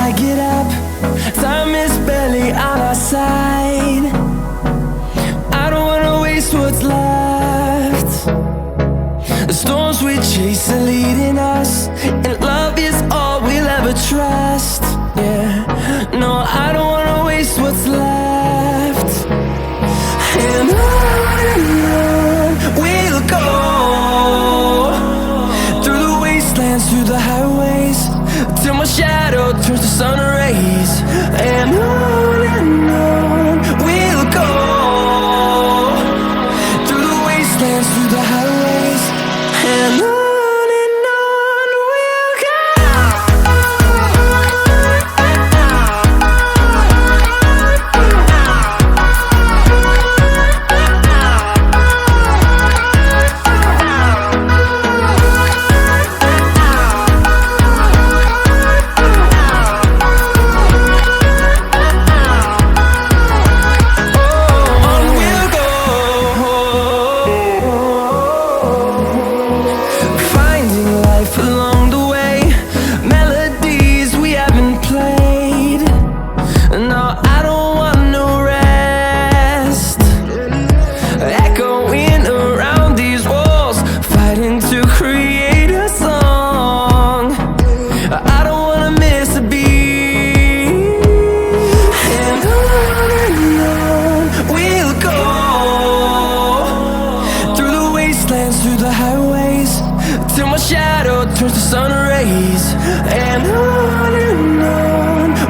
I get up, time is barely on our side. I don't wanna waste what's left. The storms we chase are leading us, and love is all we'll ever trust. Yeah, no, I don't wanna waste what's left. And on we'll go, through the wastelands, through the highways, till my shadow turns to sun rays. And on we'll go, through the wastelands, through the highways, and on we'll go. Along the way, melodies we haven't played. No, I don't want no rest. Echoing around these walls, fighting to create a song. I don't wanna miss a beat. And on we'll go, through the wastelands, through the highways, till my shadow turns to sun rays. And on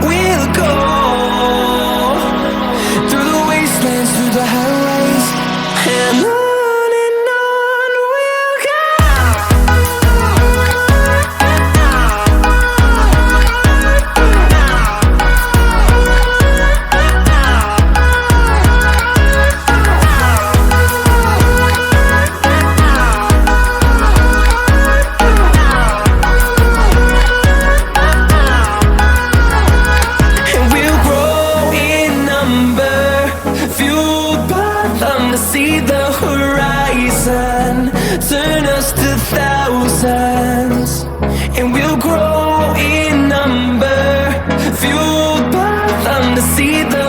we'll go, through the wastelands, through the highways, and on we'll go. See the horizon turn us to thousands, and we'll grow in number, fueled by them to see the